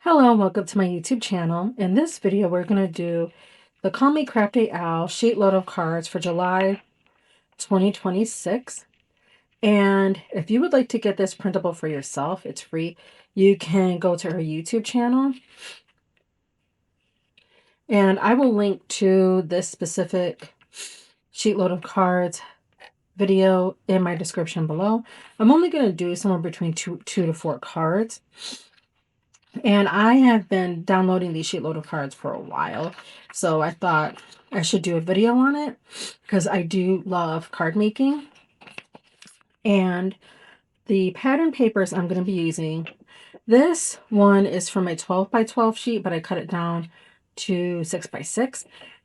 Hello, welcome to my YouTube channel. In this video, we're going to do the Call Me Crafty Owl SheetLoad of Cards for July 2026. And if you would like to get this printable for yourself, it's free. You can go to her YouTube channel. And I will link to this specific SheetLoad of Cards video in my description below. I'm only going to do somewhere between two to 4 cards. And I have been downloading these SheetLoad of Cards for a while, so I thought I should do a video on it because I do love card making. And the pattern papers I'm going to be using, this one is from a 12 by 12 sheet, but I cut it down to 6 by 6.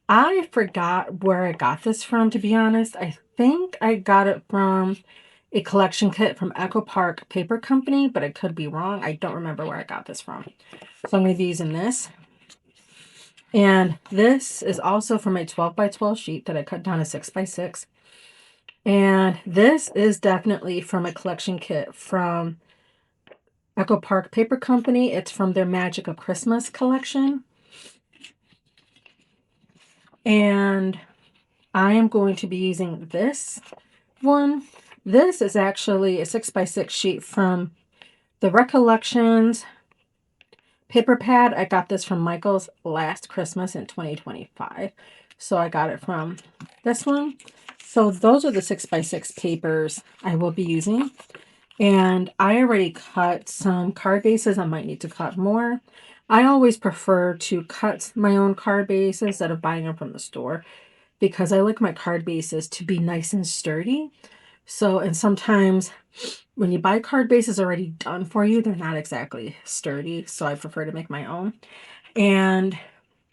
I forgot where I got this from, to be honest. I think I got it from a collection kit from Echo Park Paper Company, but I could be wrong. I don't remember where I got this from. So I'm going to be using this. And this is also from a 12 by 12 sheet that I cut down to 6 by 6. And this is definitely from a collection kit from Echo Park Paper Company. It's from their Magic of Christmas collection. And I am going to be using this one. This is actually a 6 by 6 sheet from the Recollections paper pad. I got this from Michael's last Christmas in 2025. So I got it from this one. So those are the 6 by 6 papers I will be using. And I already cut some card bases. I might need to cut more. I always prefer to cut my own card bases instead of buying them from the store, because I like my card bases to be nice and sturdy. So, and sometimes when you buy card bases already done for you, they're not exactly sturdy. So I prefer to make my own. And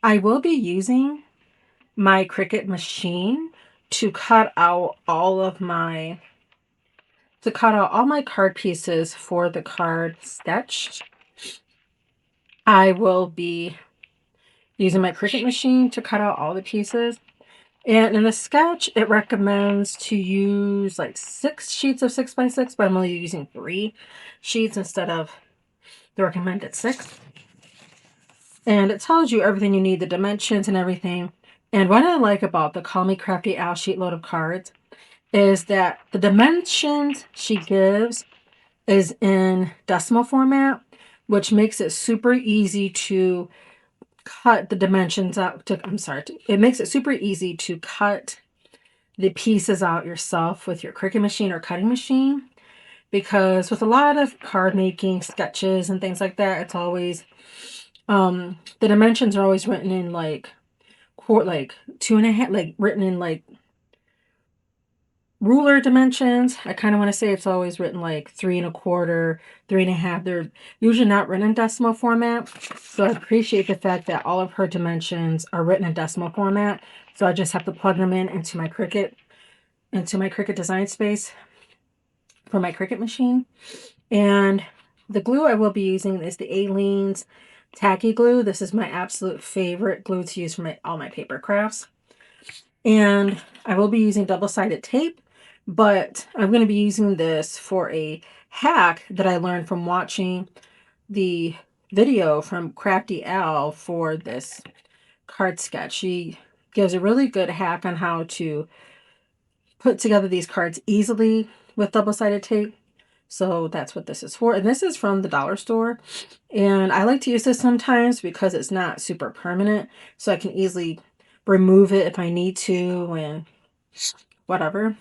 I will be using my Cricut machine to cut out all my card pieces for the card sketch. I will be using my Cricut machine to cut out all the pieces. And in the sketch, it recommends to use like 6 sheets of 6 by 6, but I'm only using 3 sheets instead of the recommended 6. And it tells you everything you need, the dimensions and everything. And what I like about the Call Me Crafty Owl SheetLoad of Cards is that the dimensions she gives is in decimal format, which makes it super easy to cut the dimensions out. It makes it super easy to cut the pieces out yourself with your Cricut machine or cutting machine, because with a lot of card making sketches and things like that, it's always the dimensions are always written in like 2.5, like written in like ruler dimensions. I kind of want to say it's always written like 3 1/4, 3 1/2. They're usually not written in decimal format. So I appreciate the fact that all of her dimensions are written in decimal format. So I just have to plug them into my Cricut design space for my Cricut machine. And the glue I will be using is the Aleene's Tacky Glue. This is my absolute favorite glue to use for all my paper crafts. And I will be using double-sided tape, but I'm going to be using this for a hack that I learned from watching the video from Crafty Owl for this card sketch. She gives a really good hack on how to put together these cards easily with double-sided tape. So that's what this is for. And this is from the dollar store. And I like to use this sometimes because it's not super permanent. So I can easily remove it if I need to and whatever.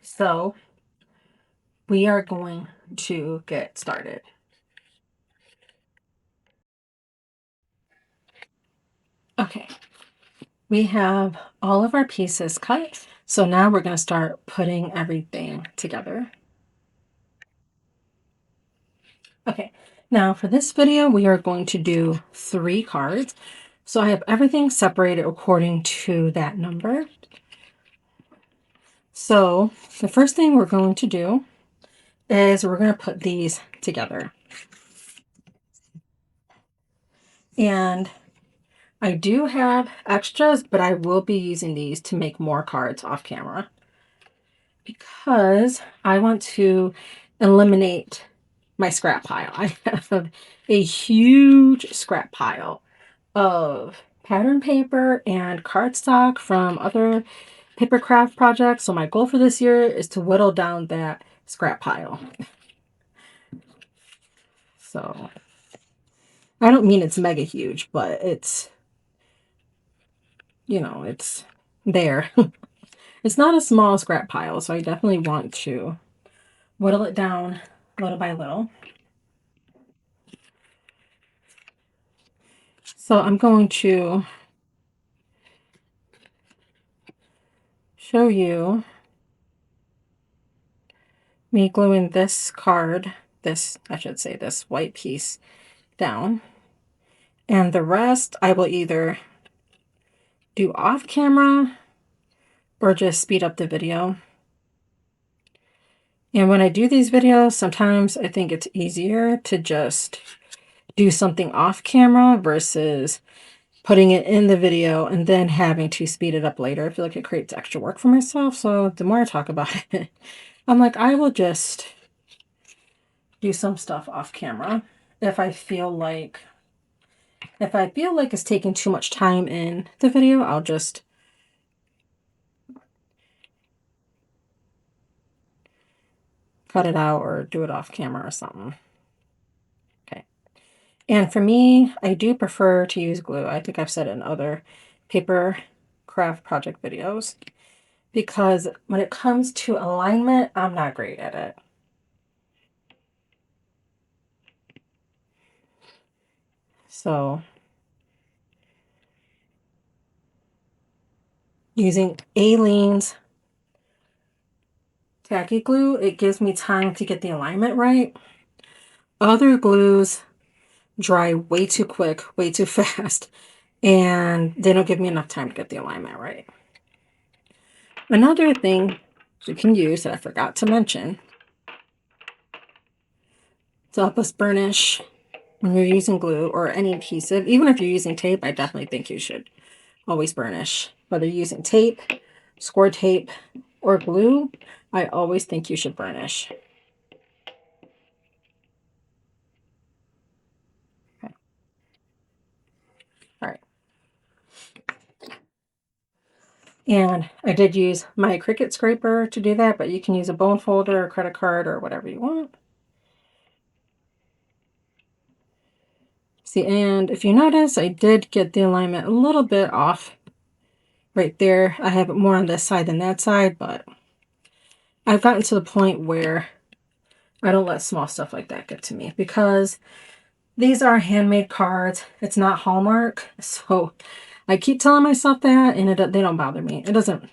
So we are going to get started. Okay, we have all of our pieces cut. So now we're going to start putting everything together. Okay, now for this video, we are going to do 3 cards. So I have everything separated according to that number. So the first thing we're going to do is we're going to put these together. And I do have extras, but I will be using these to make more cards off camera because I want to eliminate my scrap pile. I have a huge scrap pile of pattern paper and cardstock from other paper craft projects. So my goal for this year is to whittle down that scrap pile. So I don't mean it's mega huge, but it's, you know, it's there. It's not a small scrap pile, so I definitely want to whittle it down little by little. So I'm going to show you me gluing this card, I should say this white piece down. And the rest I will either do off camera or just speed up the video. And when I do these videos, sometimes I think it's easier to just do something off camera versus putting it in the video and then having to speed it up later. I feel like it creates extra work for myself. So the more I talk about it, I'm like, I will just do some stuff off camera if I feel like it's taking too much time in the video. I'll just cut it out or do it off camera or something. Okay. And for me, I do prefer to use glue. I think I've said it in other paper craft project videos, because when it comes to alignment, I'm not great at it. So using Aleene's tacky glue, it gives me time to get the alignment right. Other glues dry way too quick, way too fast, and they don't give me enough time to get the alignment right. Another thing you can use that I forgot to mention to help us burnish when you're using glue or any adhesive, even if you're using tape, I definitely think you should always burnish. Whether you're using tape, score tape, or glue, I always think you should burnish. Okay. All right. And I did use my Cricut scraper to do that, but you can use a bone folder or credit card or whatever you want. See, and if you notice, I did get the alignment a little bit off right there. I have it more on this side than that side, but I've gotten to the point where I don't let small stuff like that get to me, because these are handmade cards. It's not Hallmark. So I keep telling myself that, and they don't bother me. It doesn't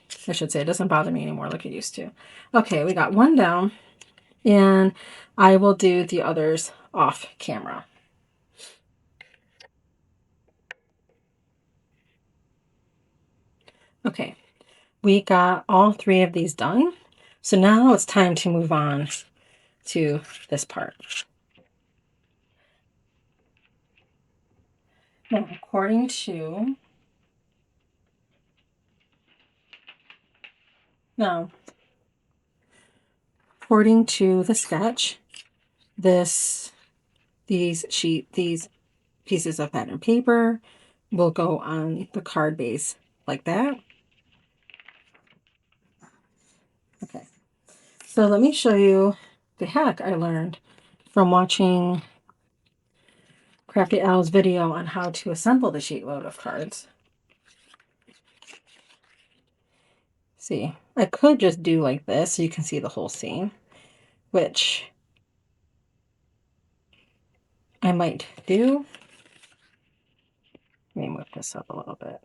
bother me anymore like it used to. Okay, we got one down, and I will do the others off camera. Okay, we got all 3 of these done. So now it's time to move on to this part. Now, according to the sketch, these pieces of pattern paper will go on the card base like that. Okay, so let me show you the hack I learned from watching Crafty Al's video on how to assemble the sheet load of cards. See, I could just do like this so you can see the whole scene, which I might do. Let me move this up a little bit.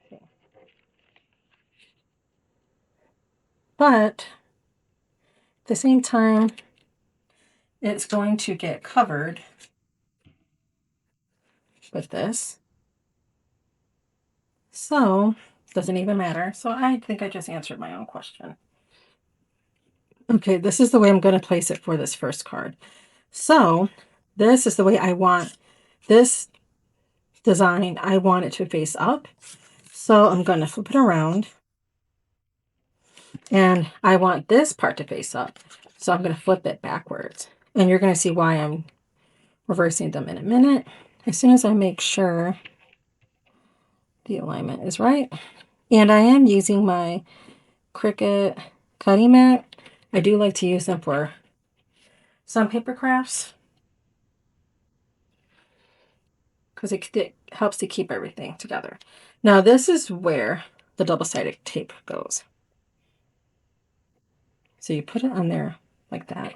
Okay. But at the same time, it's going to get covered with this. So, doesn't even matter. So I think I just answered my own question. Okay, this is the way I'm going to place it for this first card. So, this is the way I want this design. I want it to face up. So I'm going to flip it around. And I want this part to face up. So I'm going to flip it backwards. And you're going to see why I'm reversing them in a minute. As soon as I make sure the alignment is right. And I am using my Cricut cutting mat. I do like to use them for some paper crafts because it helps to keep everything together. Now this is where the double-sided tape goes. So you put it on there like that.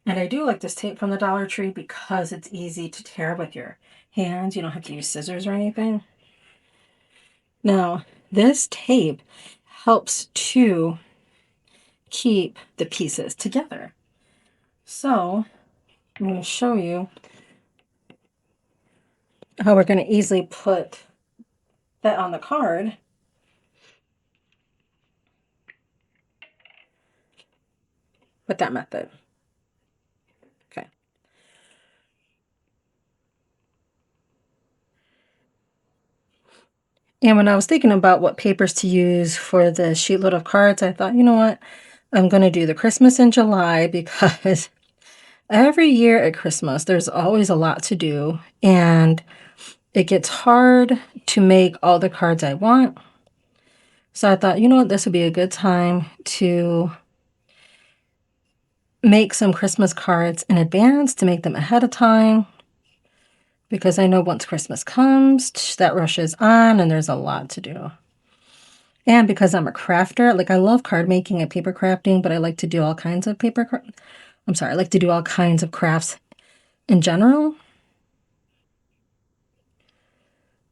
And I do like this tape from the Dollar Tree because it's easy to tear with your hands. You don't have to use scissors or anything. Now, this tape helps to keep the pieces together. So I'm going to show you how we're going to easily put that on the card. With that method. Okay. And when I was thinking about what papers to use for the SheetLoad of Cards, I thought, you know what? I'm going to do the Christmas in July because every year at Christmas, there's always a lot to do. And it gets hard to make all the cards I want. So I thought, you know what? This would be a good time to make some Christmas cards in advance, to make them ahead of time. Because I know once Christmas comes, that rushes on and there's a lot to do. And because I'm a crafter, like I love card making and paper crafting, but I like to do all kinds of I like to do all kinds of crafts in general.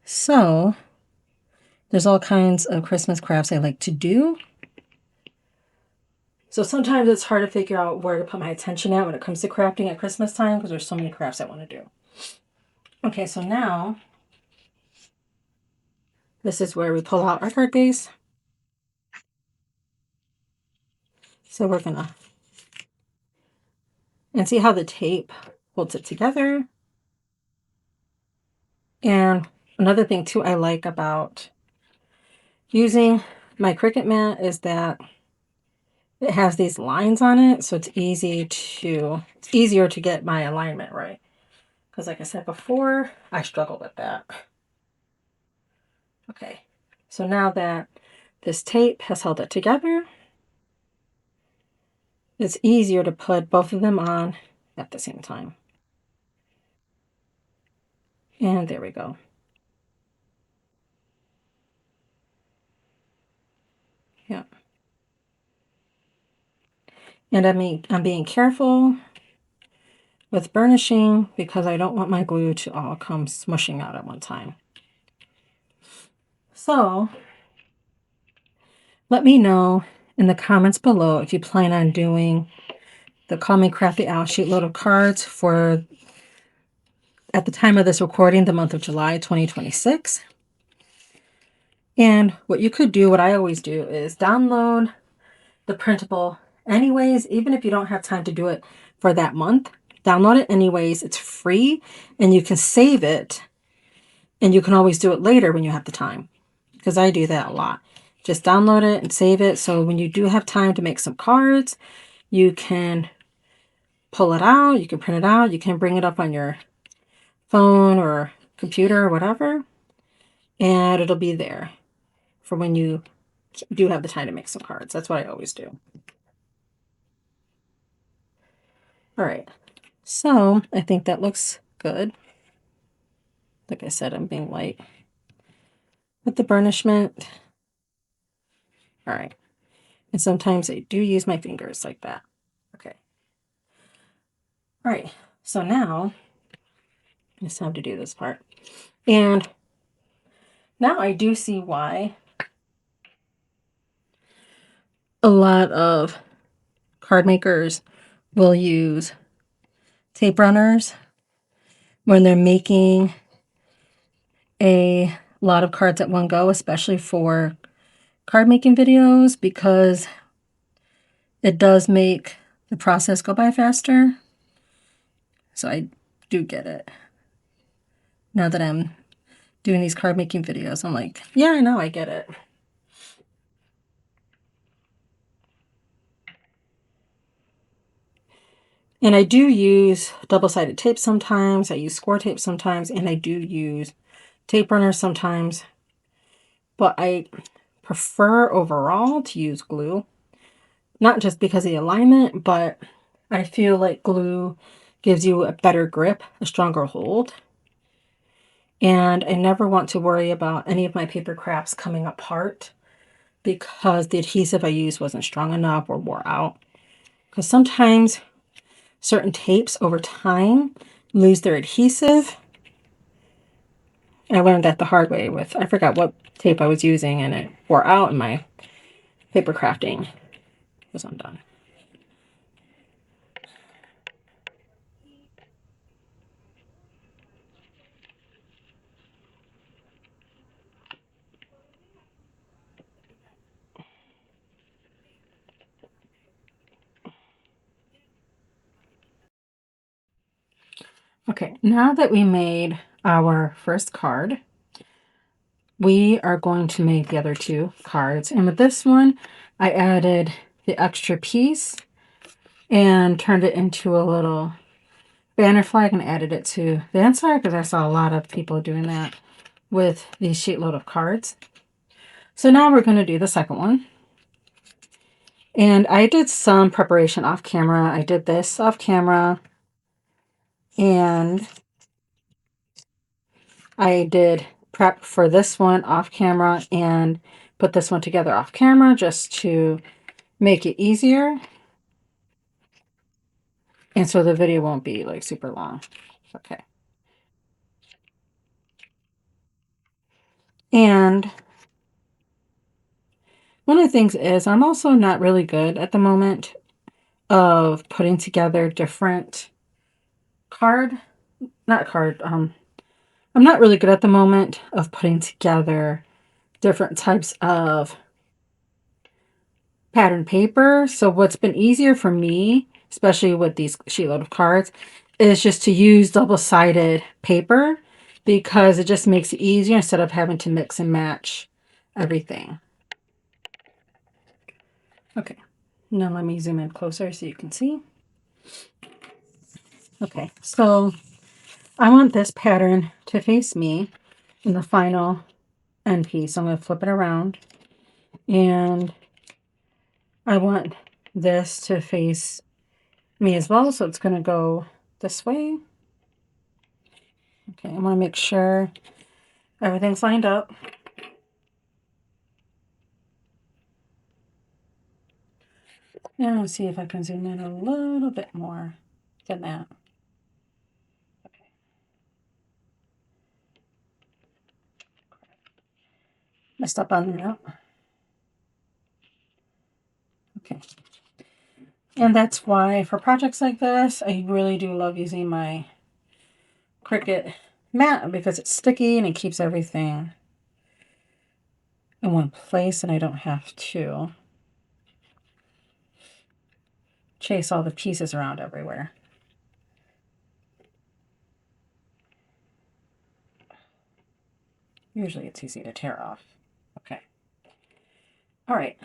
So there's all kinds of Christmas crafts I like to do. So sometimes it's hard to figure out where to put my attention at when it comes to crafting at Christmas time because there's so many crafts I want to do. Okay, so now this is where we pull out our card base. So we're gonna, and see how the tape holds it together. And another thing too I like about using my Cricut mat is that it has these lines on it, so it's easier to get my alignment right. Because like I said before, I struggle with that. Okay, so now that this tape has held it together, it's easier to put both of them on at the same time. And there we go. Yeah. And I'm being careful with burnishing because I don't want my glue to all come smushing out at one time. So let me know in the comments below if you plan on doing the Call Me Crafty SheetLoad of Cards for, at the time of this recording, the month of July 2026. And what you could do, what I always do, is download the printable anyways, even if you don't have time to do it for that month. Download it anyways. It's free and you can save it and you can always do it later when you have the time, because I do that a lot. Just download it and save it, so when you do have time to make some cards, you can pull it out, you can print it out, you can bring it up on your phone or computer or whatever, and it'll be there for when you do have the time to make some cards. That's what I always do. All right, so I think that looks good. Like I said, I'm being light with the burnishment. All right, and sometimes I do use my fingers like that. Okay. All right, so now it's time to do this part. And now I do see why a lot of card makers will use tape runners when they're making a lot of cards at one go, especially for card making videos, because it does make the process go by faster. So I do get it. Now that I'm doing these card making videos, I'm like, yeah, I know, I get it. And I do use double-sided tape sometimes. I use score tape sometimes, and I do use tape runners sometimes. But I prefer overall to use glue. Not just because of the alignment, but I feel like glue gives you a better grip, a stronger hold. And I never want to worry about any of my paper crafts coming apart because the adhesive I used wasn't strong enough or wore out. Because sometimes certain tapes over time lose their adhesive. And I learned that the hard way with, I forgot what tape I was using, and it wore out and my paper crafting was undone. Okay, now that we made our first card, we are going to make the other two cards. And with this one, I added the extra piece and turned it into a little banner flag and added it to the inside because I saw a lot of people doing that with the SheetLoad of Cards. So now we're going to do the second one. And I did some preparation off camera. I did this off camera. And I did prep for this one off camera and put this one together off camera just to make it easier. And so the video won't be like super long. Okay. And one of the things is I'm also not really good at the moment of putting together different I'm not really good at the moment of putting together different types of pattern paper. So what's been easier for me, especially with these SheetLoad of Cards, is just to use double-sided paper because it just makes it easier instead of having to mix and match everything. Okay, now let me zoom in closer so you can see. Okay, so I want this pattern to face me in the final end piece. So I'm going to flip it around, and I want this to face me as well, so it's going to go this way. Okay, I want to make sure everything's lined up. And let's see if I can zoom in a little bit more than that. Okay. Messed up on that. Okay. And that's why for projects like this, I really do love using my Cricut mat because it's sticky and it keeps everything in one place and I don't have to chase all the pieces around everywhere. Usually it's easy to tear off. Okay. All right.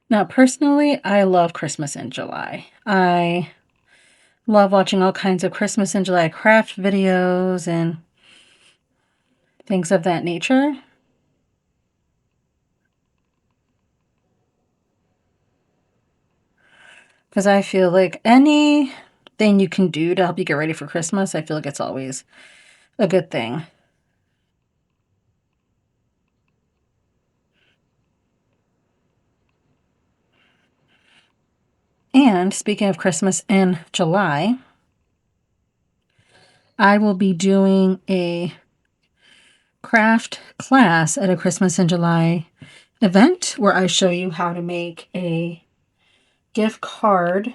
Now, personally, I love Christmas in July. I love watching all kinds of Christmas in July craft videos and things of that nature. Because I feel like anything you can do to help you get ready for Christmas, I feel like it's always a good thing. And speaking of Christmas in July, I will be doing a craft class at a Christmas in July event where I show you how to make a gift card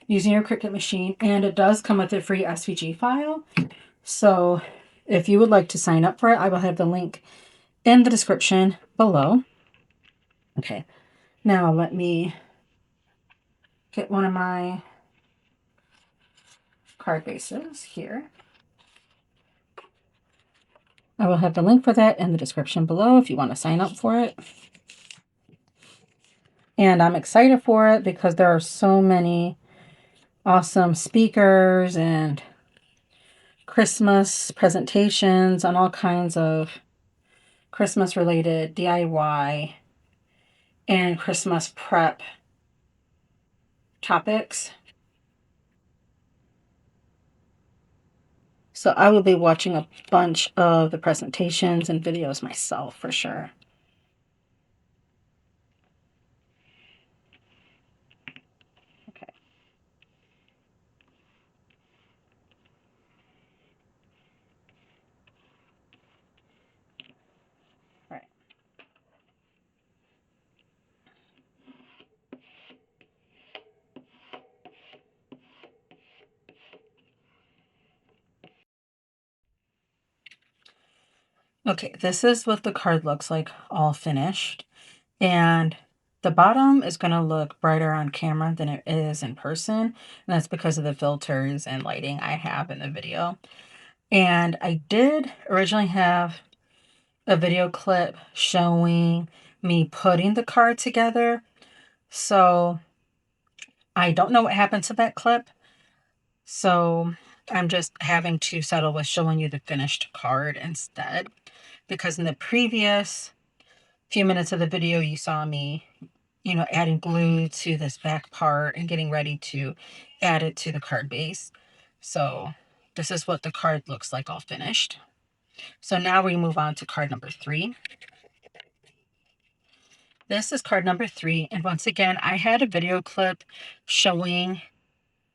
using your Cricut machine, and it does come with a free SVG file. So if you would like to sign up for it, I will have the link in the description below. Okay, now let me get one of my card bases here. I will have the link for that in the description below if you want to sign up for it. And I'm excited for it because there are so many awesome speakers and Christmas presentations on all kinds of Christmas related DIY and Christmas prep topics. So I will be watching a bunch of the presentations and videos myself for sure. Okay. Right. Okay, this is what the card looks like all finished. And the bottom is going to look brighter on camera than it is in person. And that's because of the filters and lighting I have in the video. And I did originally have a video clip showing me putting the card together. So I don't know what happened to that clip. So I'm just having to settle with showing you the finished card instead. Because in the previous few minutes of the video, you saw me, adding glue to this back part and getting ready to add it to the card base. So this is what the card looks like all finished. So now we move on to card number 3. This is card number 3. And once again, I had a video clip showing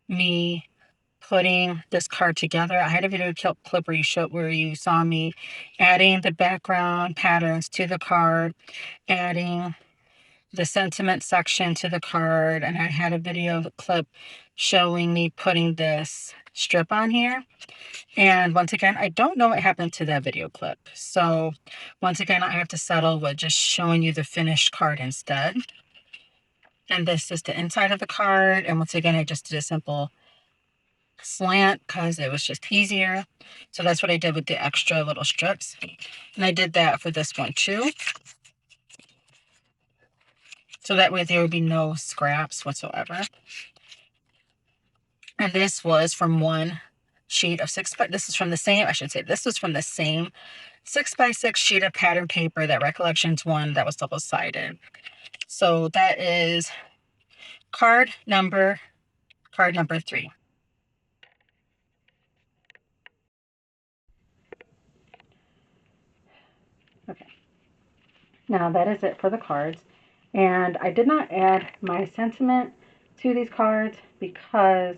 me putting this card together. I had a video clip where you saw me adding the background patterns to the card, adding the sentiment section to the card, and I had a video clip showing me putting this strip on here. And once again, I don't know what happened to that video clip. So once again, I have to settle with just showing you the finished card instead. And this is the inside of the card. And once again, I just did a simple slant because it was just easier. So that's what I did with the extra little strips. And I did that for this one too. So that way there would be no scraps whatsoever. And this was from one sheet of this was from the same 6x6 sheet of pattern paper, that Recollections one that was double-sided. So that is card number 3. Okay. Now that is it for the cards. And I did not add my sentiment to these cards because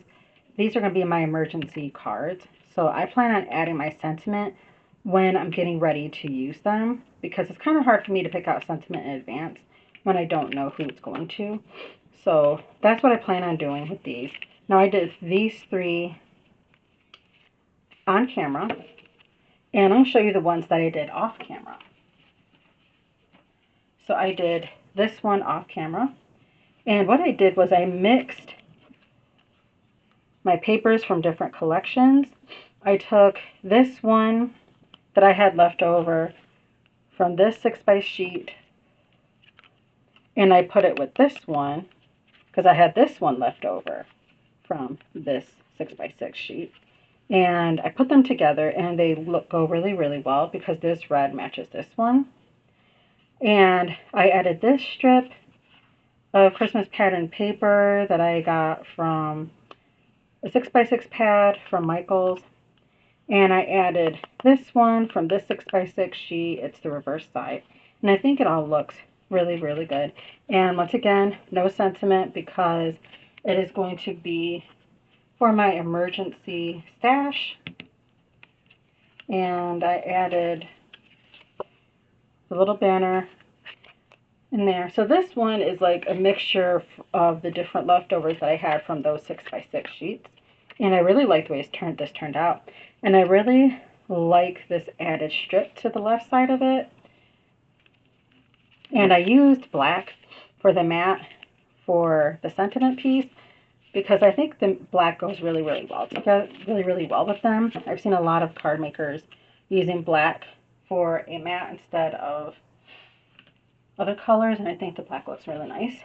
these are going to be my emergency cards. So I plan on adding my sentiment when I'm getting ready to use them, because it's kind of hard for me to pick out sentiment in advance when I don't know who it's going to. So that's what I plan on doing with these. Now I did these 3 on camera, and I'm going to show you the ones that I did off camera. So I did this one off camera, and what I did was I mixed my papers from different collections. I took this one that I had left over from this 6x sheet, and I put it with this one because I had this one left over from this 6x6 sheet. And I put them together, and they go really, really well because this red matches this one. And I added this strip of Christmas pattern paper that I got from a 6x6 pad from Michael's. And I added this one from this 6x6 sheet. It's the reverse side. And I think it all looks really, really good. And once again, no sentiment because it is going to be for my emergency stash. And I added the little banner in there. So this one is like a mixture of the different leftovers that I had from those 6x6 sheets. And I really like the way this turned out. And I really like this added strip to the left side of it. And I used black for the matte for the sentiment piece. because I think the black goes really, really well together, really well with them. I've seen a lot of card makers using black for a matte instead of other colors, and I think the black looks really nice.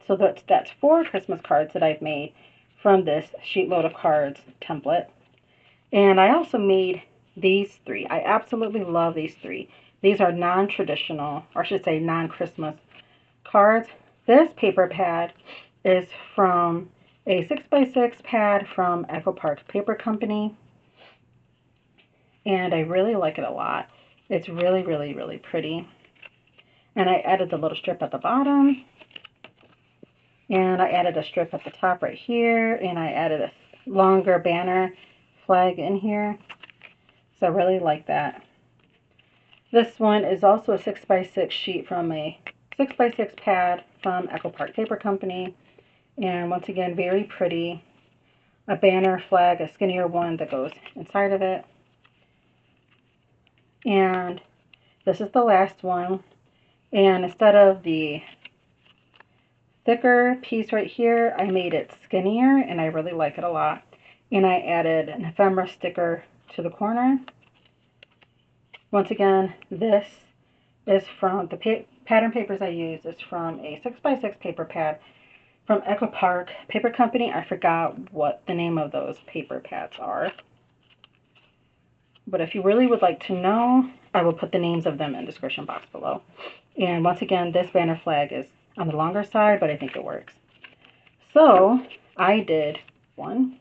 So that's 4 Christmas cards that I've made from this SheetLoad of Cards template. And I also made these 3. I absolutely love these 3. These are non-traditional, or I should say non-Christmas cards. This paper pad is from a 6x6 pad from Echo Park Paper Company. And I really like it a lot. It's really, really, really pretty. And I added the little strip at the bottom. And I added a strip at the top right here. And I added a longer banner flag in here. So I really like that. This one is also a 6x6 sheet from a 6x6 pad from Echo Park Paper Company. And once again, very pretty. A banner flag, a skinnier one that goes inside of it. And this is the last one. And instead of the thicker piece right here, I made it skinnier, and I really like it a lot. And I added an ephemera sticker to the corner. Once again, this is from the pattern papers I use. It's from a 6x6 paper pad from Echo Park Paper Company. I forgot what the name of those paper pads are. But if you really would like to know, I will put the names of them in the description box below. And once again, this banner flag is on the longer side, but I think it works. So I did 1,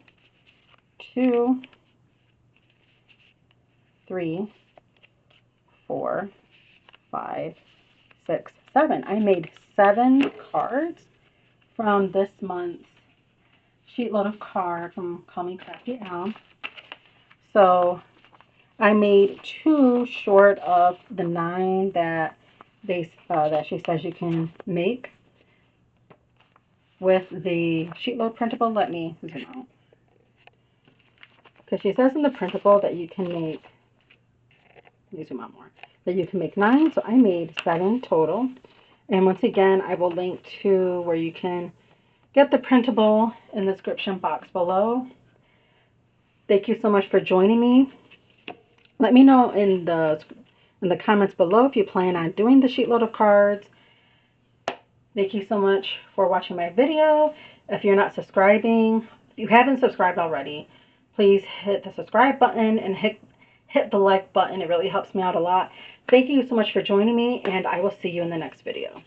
2, 3, 4, 5, 6, 7. I made 7 cards from this month's SheetLoad of Cards from Call Me Crafty. So I made 2 short of the 9 that that she says you can make with the SheetLoad printable. Let me zoom out. Because she says in the printable that you can make, let me zoom out more, that you can make 9. So I made 7 total. And once again, I will link to where you can get the printable in the description box below. Thank you so much for joining me. Let me know in the comments below if you plan on doing the SheetLoad of Cards. Thank you so much for watching my video. If you're not subscribing, if you haven't subscribed already, please hit the subscribe button and hit the like button. It really helps me out a lot. Thank you so much for joining me, and I will see you in the next video.